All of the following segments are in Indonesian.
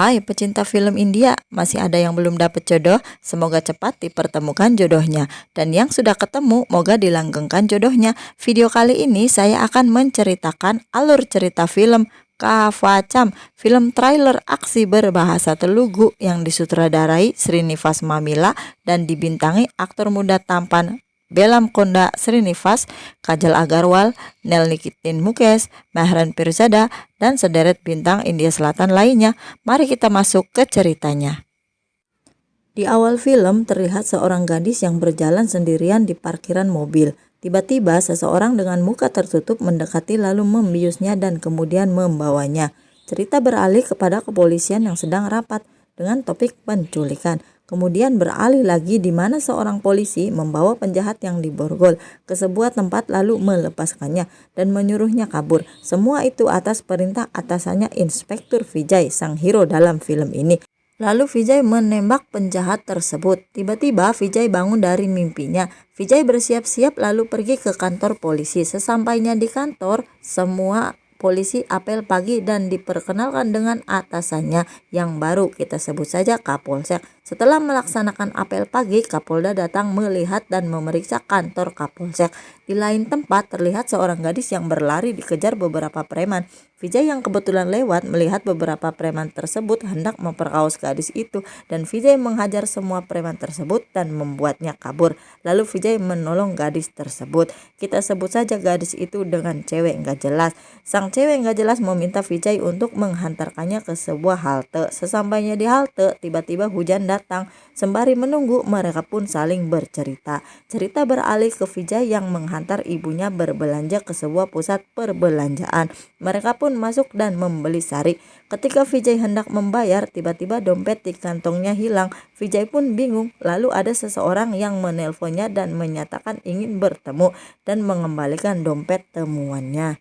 Hai pecinta film India, masih ada yang belum dapat jodoh? Semoga cepat dipertemukan jodohnya. Dan yang sudah ketemu, moga dilanggengkan jodohnya. Video kali ini saya akan menceritakan alur cerita film Kavacham, film trailer aksi berbahasa Telugu yang disutradarai Srinivas Mamila dan dibintangi aktor muda tampan Belamkonda Srinivas, Kajal Agarwal, Nel Nikitin Mukesh, Mehran Pirzada, dan sederet bintang India Selatan lainnya. Mari kita masuk ke ceritanya. Di awal film terlihat seorang gadis yang berjalan sendirian di parkiran mobil. Tiba-tiba seseorang dengan muka tertutup mendekati lalu membiusnya dan kemudian membawanya. Cerita beralih kepada kepolisian yang sedang rapat dengan topik penculikan. Kemudian beralih lagi di mana seorang polisi membawa penjahat yang diborgol ke sebuah tempat lalu melepaskannya dan menyuruhnya kabur. Semua itu atas perintah atasannya Inspektur Vijay, sang hero dalam film ini. Lalu Vijay menembak penjahat tersebut. Tiba-tiba Vijay bangun dari mimpinya. Vijay bersiap-siap lalu pergi ke kantor polisi. Sesampainya di kantor, semua polisi apel pagi dan diperkenalkan dengan atasannya yang baru, kita sebut saja Kapolsek. Setelah melaksanakan apel pagi, Kapolda datang melihat dan memeriksa kantor Kapolsek. Di lain tempat terlihat seorang gadis yang berlari dikejar beberapa preman. Vijay yang kebetulan lewat melihat beberapa preman tersebut hendak memperkaos gadis itu dan Vijay menghajar semua preman tersebut dan membuatnya kabur. Lalu Vijay menolong gadis tersebut. Kita sebut saja gadis itu dengan cewek nggak jelas. Sang cewek nggak jelas meminta Vijay untuk menghantarkannya ke sebuah halte. Sesampainya di halte, tiba-tiba hujan datang. Sembari menunggu, mereka pun saling bercerita. Cerita beralih ke Vijay yang menghantar ibunya berbelanja ke sebuah pusat perbelanjaan. Mereka pun masuk dan membeli sari. Ketika Vijay hendak membayar, tiba-tiba dompet di kantongnya hilang. Vijay pun bingung. Lalu ada seseorang yang menelponnya dan menyatakan ingin bertemu dan mengembalikan dompet temuannya.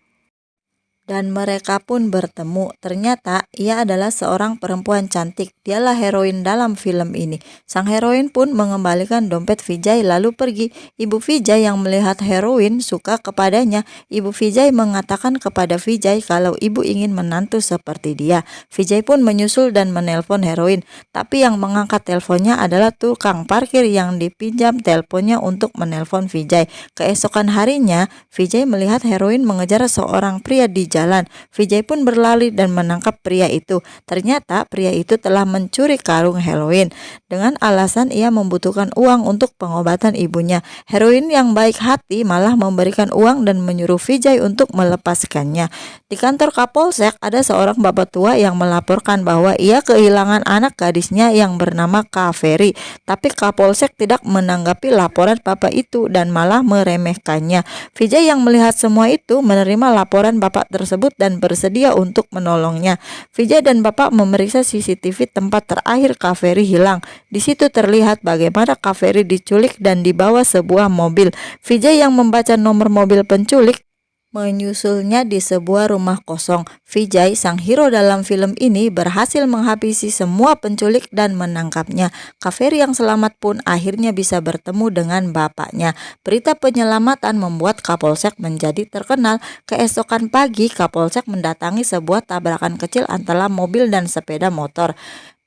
Dan mereka pun bertemu. Ternyata ia adalah seorang perempuan cantik. Dialah heroin dalam film ini. Sang heroin pun mengembalikan dompet Vijay lalu pergi. Ibu Vijay yang melihat heroin suka kepadanya. Ibu Vijay mengatakan kepada Vijay kalau ibu ingin menantu seperti dia. Vijay pun menyusul dan menelpon heroin. Tapi yang mengangkat teleponnya adalah tukang parkir yang dipinjam teleponnya untuk menelpon Vijay. Keesokan harinya, Vijay melihat heroin mengejar seorang pria di jalan. Vijay pun berlari dan menangkap pria itu. Ternyata pria itu telah mencuri karung heroin dengan alasan ia membutuhkan uang untuk pengobatan ibunya. Heroin yang baik hati malah memberikan uang dan menyuruh Vijay untuk melepaskannya. Di kantor Kapolsek ada seorang bapak tua yang melaporkan bahwa ia kehilangan anak gadisnya yang bernama Kaveri. Tapi Kapolsek tidak menanggapi laporan bapak itu dan malah meremehkannya. Vijay yang melihat semua itu menerima laporan bapak tersebut dan bersedia untuk menolongnya. Vijay dan bapak memeriksa CCTV tempat terakhir Kaveri hilang. Di situ terlihat bagaimana Kaveri diculik dan dibawa sebuah mobil. Vijay yang membaca nomor mobil penculik menyusulnya di sebuah rumah kosong. Vijay, sang hero dalam film ini, berhasil menghabisi semua penculik dan menangkapnya. Kaveri yang selamat pun akhirnya bisa bertemu dengan bapaknya. Berita penyelamatan membuat Kapolsek menjadi terkenal. Keesokan pagi, Kapolsek mendatangi sebuah tabrakan kecil antara mobil dan sepeda motor.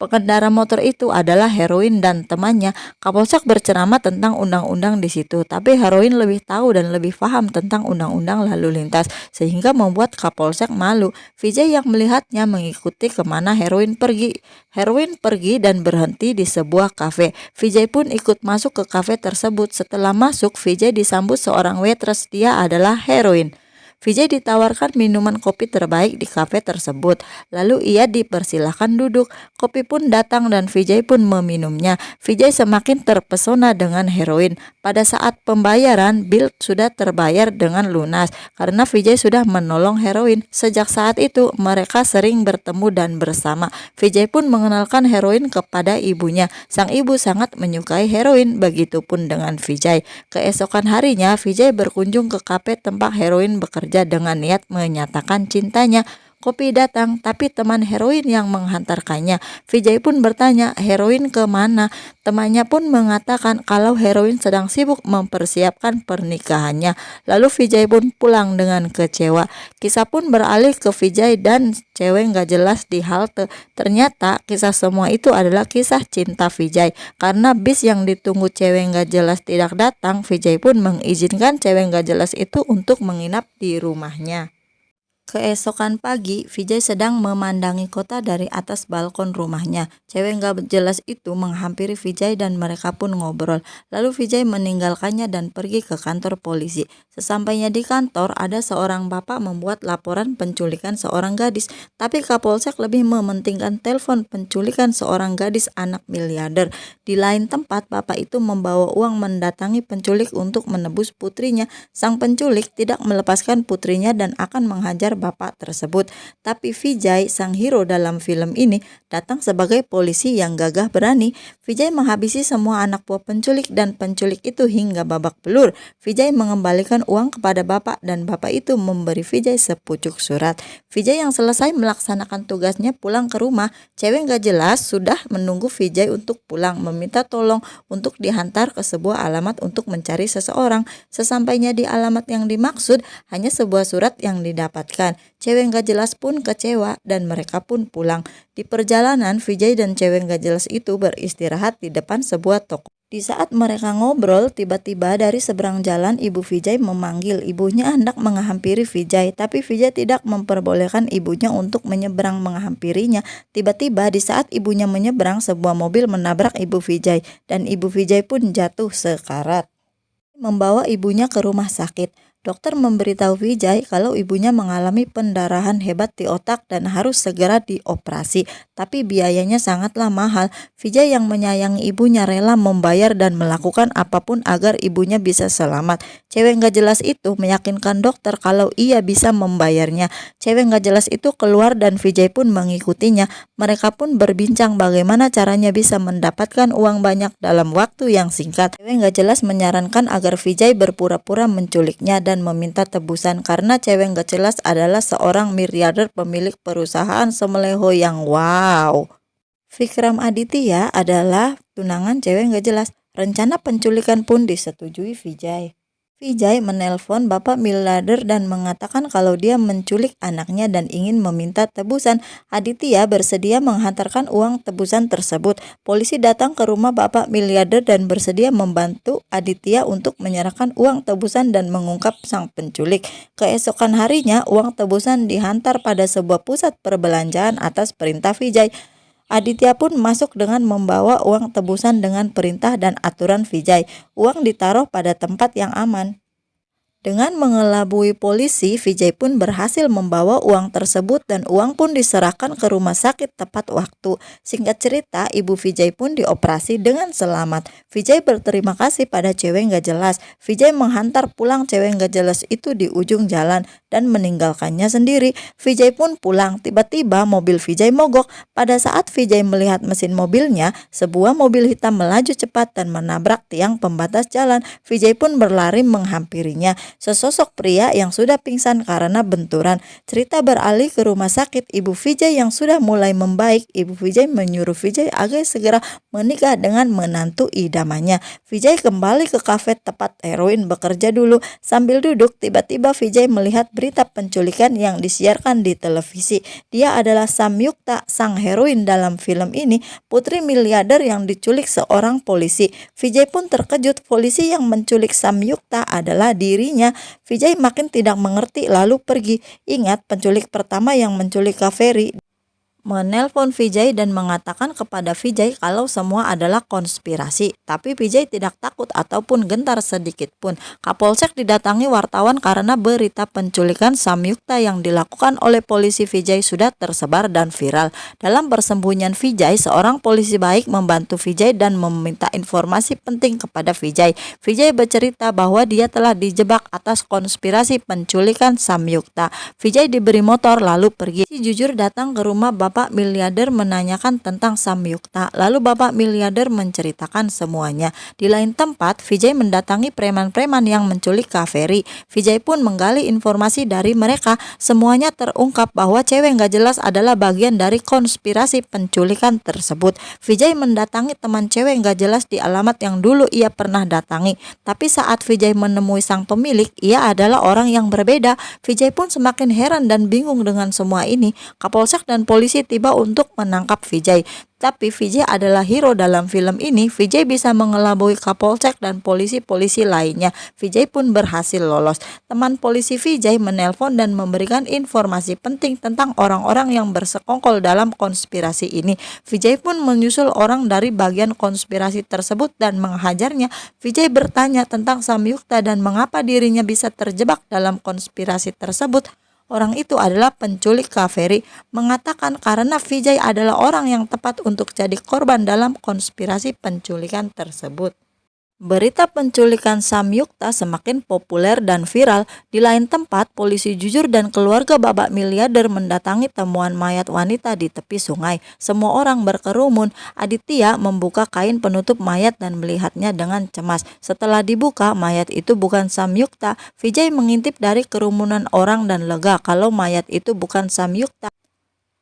Pengendara motor itu adalah heroin dan temannya. Kapolsek berceramah tentang undang-undang di situ, tapi heroin lebih tahu dan lebih paham tentang undang-undang lalu lintas, sehingga membuat Kapolsek malu. Vijay yang melihatnya mengikuti kemana heroin pergi. Heroin pergi dan berhenti di sebuah kafe. Vijay pun ikut masuk ke kafe tersebut. Setelah masuk, Vijay disambut seorang waitress. Dia adalah heroin. Vijay ditawarkan minuman kopi terbaik di kafe tersebut. Lalu ia dipersilahkan duduk. Kopi pun datang dan Vijay pun meminumnya. Vijay semakin terpesona dengan heroin. Pada saat pembayaran, bil sudah terbayar dengan lunas karena Vijay sudah menolong heroin. Sejak saat itu mereka sering bertemu dan bersama. Vijay pun mengenalkan heroin kepada ibunya. Sang ibu sangat menyukai heroin, begitupun dengan Vijay. Keesokan harinya Vijay berkunjung ke kafe tempat heroin bekerja dengan niat menyatakan cintanya. kopi datang, tapi teman heroin yang menghantarkannya. Vijay pun bertanya, heroin ke mana? Temannya pun mengatakan kalau heroin sedang sibuk mempersiapkan pernikahannya. Lalu Vijay pun pulang dengan kecewa. Kisah pun beralih ke Vijay dan cewek nggak jelas di halte. Ternyata kisah semua itu adalah kisah cinta Vijay. Karena bis yang ditunggu cewek nggak jelas tidak datang, Vijay pun mengizinkan cewek nggak jelas itu untuk menginap di rumahnya. Keesokan pagi, Vijay sedang memandangi kota dari atas balkon rumahnya. Cewek nggak jelas itu menghampiri Vijay dan mereka pun ngobrol. Lalu Vijay meninggalkannya dan pergi ke kantor polisi. Sesampainya di kantor, ada seorang bapak membuat laporan penculikan seorang gadis. Tapi Kapolsek lebih mementingkan telepon penculikan seorang gadis anak miliarder. Di lain tempat, bapak itu membawa uang mendatangi penculik untuk menebus putrinya. Sang penculik tidak melepaskan putrinya dan akan menghajar bapak tersebut. Tapi Vijay, sang hero dalam film ini, datang sebagai polisi yang gagah berani. Vijay menghabisi semua anak buah penculik dan penculik itu hingga babak belur. Vijay mengembalikan uang kepada bapak dan bapak itu memberi Vijay sepucuk surat. Vijay yang selesai melaksanakan tugasnya pulang ke rumah. Cewek gak jelas sudah menunggu Vijay untuk pulang, meminta tolong untuk dihantar ke sebuah alamat untuk mencari seseorang. Sesampainya di alamat yang dimaksud, hanya sebuah surat yang didapatkan. Cewek gak jelas pun kecewa dan mereka pun pulang. Di perjalanan, Vijay dan cewek gak jelas itu beristirahat di depan sebuah toko. Di saat mereka ngobrol, tiba-tiba dari seberang jalan ibu Vijay memanggil. Ibunya hendak menghampiri Vijay, tapi Vijay tidak memperbolehkan ibunya untuk menyeberang menghampirinya. Tiba-tiba di saat ibunya menyeberang, sebuah mobil menabrak ibu Vijay dan ibu Vijay pun jatuh sekarat. Membawa ibunya ke rumah sakit. Dokter memberitahu Vijay kalau ibunya mengalami pendarahan hebat di otak dan harus segera dioperasi, tapi biayanya sangatlah mahal. Vijay yang menyayangi ibunya rela membayar dan melakukan apapun agar ibunya bisa selamat. Cewek gak jelas itu meyakinkan dokter kalau ia bisa membayarnya. Cewek gak jelas itu keluar dan Vijay pun mengikutinya. Mereka pun berbincang bagaimana caranya bisa mendapatkan uang banyak dalam waktu yang singkat. Cewek gak jelas menyarankan agar Vijay berpura-pura menculiknya dan meminta tebusan karena cewek gak jelas adalah seorang miliarder pemilik perusahaan semeleho yang wow. Vikram Aditya adalah tunangan cewek gak jelas. Rencana penculikan pun disetujui Vijay. Vijay menelpon bapak miliarder dan mengatakan kalau dia menculik anaknya dan ingin meminta tebusan. Aditya bersedia menghantarkan uang tebusan tersebut. Polisi datang ke rumah bapak miliarder dan bersedia membantu Aditya untuk menyerahkan uang tebusan dan mengungkap sang penculik. Keesokan harinya, uang tebusan dihantar pada sebuah pusat perbelanjaan atas perintah Vijay. Aditya pun masuk dengan membawa uang tebusan dengan perintah dan aturan Vijay. Uang ditaruh pada tempat yang aman. Dengan mengelabui polisi, Vijay pun berhasil membawa uang tersebut dan uang pun diserahkan ke rumah sakit tepat waktu. Singkat cerita, ibu Vijay pun dioperasi dengan selamat. Vijay berterima kasih pada cewek gak jelas. Vijay menghantar pulang cewek gak jelas itu di ujung jalan dan meninggalkannya sendiri. Vijay pun pulang. Tiba-tiba mobil Vijay mogok. Pada saat Vijay melihat mesin mobilnya, sebuah mobil hitam melaju cepat dan menabrak tiang pembatas jalan. Vijay pun berlari menghampirinya. Sesosok pria yang sudah pingsan karena benturan. Cerita beralih ke rumah sakit. Ibu Vijay yang sudah mulai membaik. Ibu Vijay menyuruh Vijay agar segera menikah dengan menantu idamannya. Vijay kembali ke kafe tempat heroin bekerja dulu. Sambil duduk, tiba-tiba Vijay melihat berita penculikan yang disiarkan di televisi. Dia adalah Samyukta, sang heroin dalam film ini, putri miliarder yang diculik seorang polisi. Vijay pun terkejut. Polisi yang menculik Samyukta adalah dirinya. Vijay makin tidak mengerti lalu pergi. Ingat, penculik pertama yang menculik Kaveri menelpon Vijay dan mengatakan kepada Vijay kalau semua adalah konspirasi. Tapi Vijay tidak takut ataupun gentar sedikit pun. Kapolsek didatangi wartawan karena berita penculikan Samyukta yang dilakukan oleh polisi Vijay sudah tersebar dan viral. Dalam persembunyian Vijay, seorang polisi baik membantu Vijay dan meminta informasi penting kepada Vijay. Vijay bercerita bahwa dia telah dijebak atas konspirasi penculikan Samyukta. Vijay diberi motor lalu pergi. Si jujur datang ke rumah bapak Bapak miliarder menanyakan tentang Samyukta. Lalu Bapak miliarder menceritakan semuanya. Di lain tempat, Vijay mendatangi preman-preman yang menculik Kaveri. Vijay pun menggali informasi dari mereka. Semuanya terungkap bahwa cewek nggak jelas adalah bagian dari konspirasi penculikan tersebut. Vijay mendatangi teman cewek nggak jelas di alamat yang dulu ia pernah datangi. Tapi saat Vijay menemui sang pemilik, ia adalah orang yang berbeda. Vijay pun semakin heran dan bingung dengan semua ini. Kapolsek dan polisi tiba untuk menangkap Vijay. Tapi Vijay adalah hero dalam film ini. Vijay bisa mengelabui Kapolsek dan polisi-polisi lainnya. Vijay pun berhasil lolos. Teman polisi Vijay menelpon dan memberikan informasi penting tentang orang-orang yang bersekongkol dalam konspirasi ini. Vijay pun menyusul orang dari bagian konspirasi tersebut dan menghajarnya. Vijay bertanya tentang Samyukta dan mengapa dirinya bisa terjebak dalam konspirasi tersebut. Orang itu adalah penculik Kaveri, mengatakan karena Vijay adalah orang yang tepat untuk jadi korban dalam konspirasi penculikan tersebut. Berita penculikan Samyukta semakin populer dan viral. Di lain tempat, polisi jujur dan keluarga Bapak miliarder mendatangi temuan mayat wanita di tepi sungai. Semua orang berkerumun. Aditya membuka kain penutup mayat dan melihatnya dengan cemas. Setelah dibuka, mayat itu bukan Samyukta. Vijay mengintip dari kerumunan orang dan lega kalau mayat itu bukan Samyukta.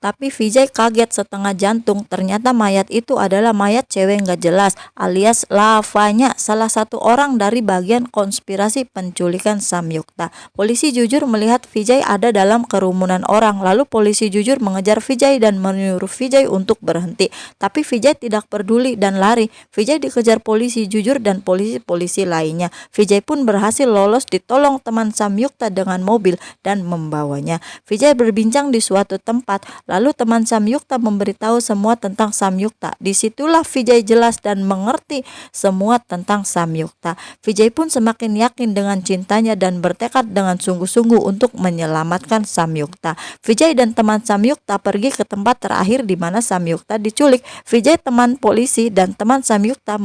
Tapi Vijay kaget setengah jantung, ternyata mayat itu adalah mayat cewek nggak jelas alias Lavanya, salah satu orang dari bagian konspirasi penculikan Samyukta. Polisi jujur melihat Vijay ada dalam kerumunan orang, lalu polisi jujur mengejar Vijay dan menyuruh Vijay untuk berhenti. Tapi Vijay tidak peduli dan lari. Vijay dikejar polisi jujur dan polisi-polisi lainnya. Vijay pun berhasil lolos, ditolong teman Samyukta dengan mobil dan membawanya. Vijay berbincang di suatu tempat. Lalu teman Samyukta memberitahu semua tentang Samyukta. Disitulah Vijay jelas dan mengerti semua tentang Samyukta. Vijay pun semakin yakin dengan cintanya dan bertekad dengan sungguh-sungguh untuk menyelamatkan Samyukta. Vijay dan teman Samyukta pergi ke tempat terakhir di mana Samyukta diculik. Vijay, teman polisi, dan teman Samyukta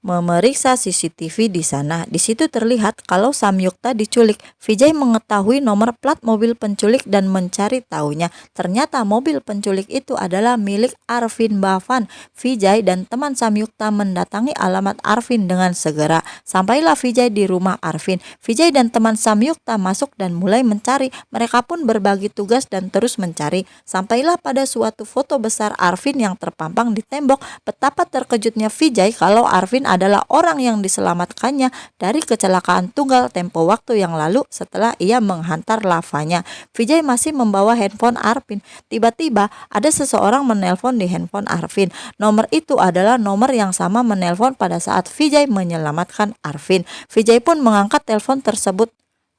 memeriksa CCTV di sana. Di situ terlihat kalau Samyukta diculik. Vijay mengetahui nomor plat mobil penculik dan mencari tahunya. Ternyata mobil penculik itu adalah milik Arvind Bhavan. Vijay dan teman Samyukta mendatangi alamat Arvind dengan segera. Sampailah Vijay di rumah Arvind. Vijay dan teman Samyukta masuk dan mulai mencari. Mereka pun berbagi tugas dan terus mencari. Sampailah pada suatu foto besar Arvind yang terpampang di tembok. Betapa terkejutnya Vijay kalau Arvind adalah orang yang diselamatkannya dari kecelakaan tunggal tempo waktu yang lalu setelah ia menghantar Lavanya. Vijay masih membawa handphone Arvind. Tiba-tiba ada seseorang menelpon di handphone Arvind. Nomor itu adalah nomor yang sama menelpon pada saat Vijay menyelamatkan Arvind. Vijay pun mengangkat telepon tersebut.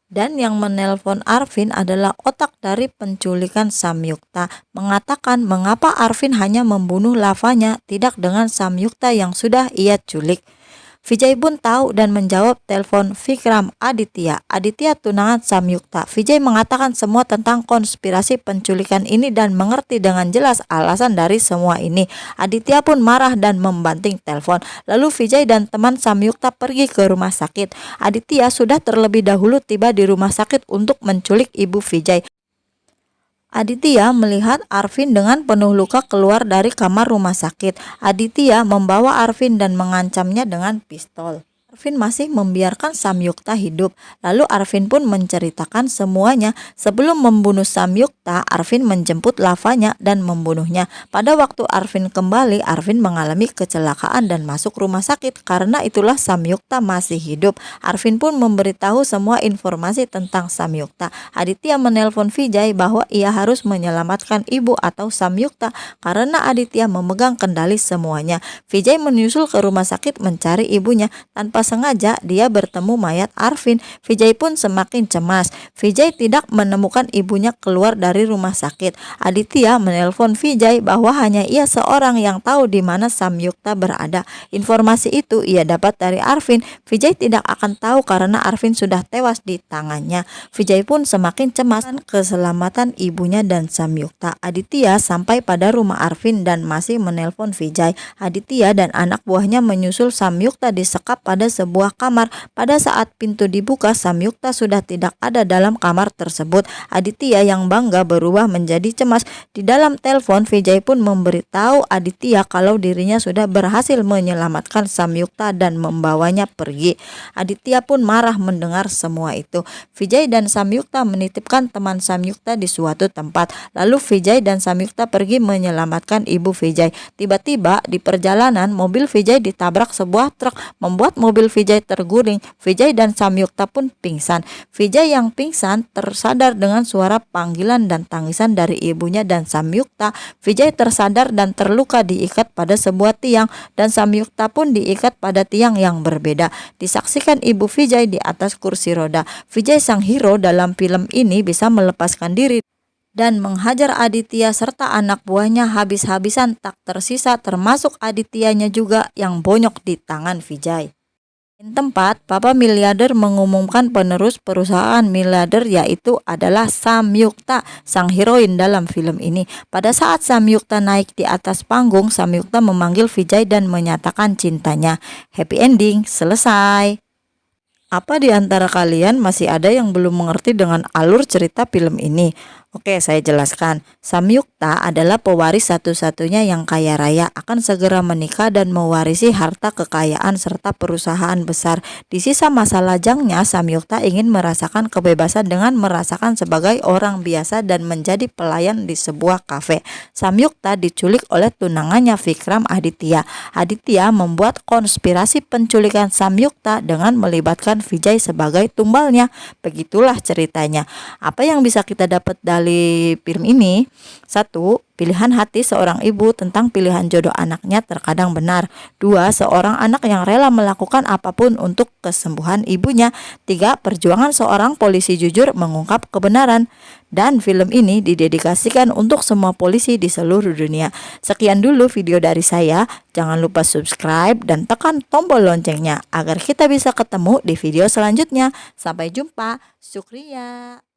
Dan yang menelpon Arvind adalah otak dari penculikan Samyukta, mengatakan mengapa Arvind hanya membunuh Lavanya, tidak dengan Samyukta yang sudah ia culik. Vijay pun tahu dan menjawab telepon Vikram Aditya. Aditya tunangan Samyukta. Vijay mengatakan semua tentang konspirasi penculikan ini dan mengerti dengan jelas alasan dari semua ini. Aditya pun marah dan membanting telepon. Lalu Vijay dan teman Samyukta pergi ke rumah sakit. Aditya sudah terlebih dahulu tiba di rumah sakit untuk menculik ibu Vijay. Aditya melihat Arvind dengan penuh luka keluar dari kamar rumah sakit. Aditya membawa Arvind dan mengancamnya dengan pistol. Arvind masih membiarkan Samyukta hidup. Lalu Arvind pun menceritakan semuanya. Sebelum membunuh Samyukta, Arvind menjemput Lavanya dan membunuhnya. Pada waktu Arvind kembali, Arvind mengalami kecelakaan dan masuk rumah sakit. Karena itulah Samyukta masih hidup. Arvind pun memberitahu semua informasi tentang Samyukta. Aditya menelpon Vijay bahwa ia harus menyelamatkan ibu atau Samyukta karena Aditya memegang kendali semuanya. Vijay menyusul ke rumah sakit mencari ibunya. Tanpa sengaja dia bertemu mayat Arvind. Vijay pun semakin cemas. Vijay tidak menemukan ibunya keluar dari rumah sakit. Aditya menelpon Vijay bahwa hanya ia seorang yang tahu di mana Samyukta berada. Informasi itu ia dapat dari Arvind. Vijay tidak akan tahu karena Arvind sudah tewas di tangannya. Vijay pun semakin cemas keselamatan ibunya dan Samyukta. Aditya sampai pada rumah Arvind dan masih menelpon Vijay. Aditya dan anak buahnya menyusul Samyukta disekap pada pada sebuah kamar. Pada saat pintu dibuka, Samyukta sudah tidak ada dalam kamar tersebut. Aditya yang bangga berubah menjadi cemas. Di dalam telepon, Vijay pun memberitahu Aditya kalau dirinya sudah berhasil menyelamatkan Samyukta dan membawanya pergi. Aditya pun marah mendengar semua itu. Vijay dan Samyukta menitipkan teman Samyukta di suatu tempat. Lalu Vijay dan Samyukta pergi menyelamatkan ibu Vijay. Tiba-tiba di perjalanan, mobil Vijay ditabrak sebuah truk, membuat mobil Vijay terguling. Vijay dan Samyukta pun pingsan. Vijay yang pingsan tersadar dengan suara panggilan dan tangisan dari ibunya dan Samyukta. Vijay tersadar dan terluka diikat pada sebuah tiang, dan Samyukta pun diikat pada tiang yang berbeda. Disaksikan ibu Vijay di atas kursi roda. Vijay sang hero dalam film ini bisa melepaskan diri dan menghajar Aditya serta anak buahnya habis-habisan, tak tersisa termasuk Adityanya juga yang bonyok di tangan Vijay. Di tempat, papa miliarder mengumumkan penerus perusahaan miliarder, yaitu adalah Samyukta, sang heroin dalam film ini. Pada saat Samyukta naik di atas panggung, Samyukta memanggil Vijay dan menyatakan cintanya. Happy ending, selesai. Apa di antara kalian masih ada yang belum mengerti dengan alur cerita film ini? Oke, saya jelaskan. Samyukta adalah pewaris satu-satunya yang kaya raya, akan segera menikah dan mewarisi harta kekayaan serta perusahaan besar. Di sisa masa lajangnya, Samyukta ingin merasakan kebebasan dengan merasakan sebagai orang biasa dan menjadi pelayan di sebuah kafe. Samyukta diculik oleh tunangannya Vikram Aditya. Aditya membuat konspirasi penculikan Samyukta dengan melibatkan Vijay sebagai tumbalnya. Begitulah ceritanya. Apa yang bisa kita dapat dari film ini? 1. Pilihan hati seorang ibu tentang pilihan jodoh anaknya terkadang benar. 2. Seorang anak yang rela melakukan apapun untuk kesembuhan ibunya. 3. Perjuangan seorang polisi jujur mengungkap kebenaran. Dan film ini didedikasikan untuk semua polisi di seluruh dunia. Sekian dulu video dari saya. Jangan lupa subscribe dan tekan tombol loncengnya agar kita bisa ketemu di video selanjutnya. Sampai jumpa. Syukriya.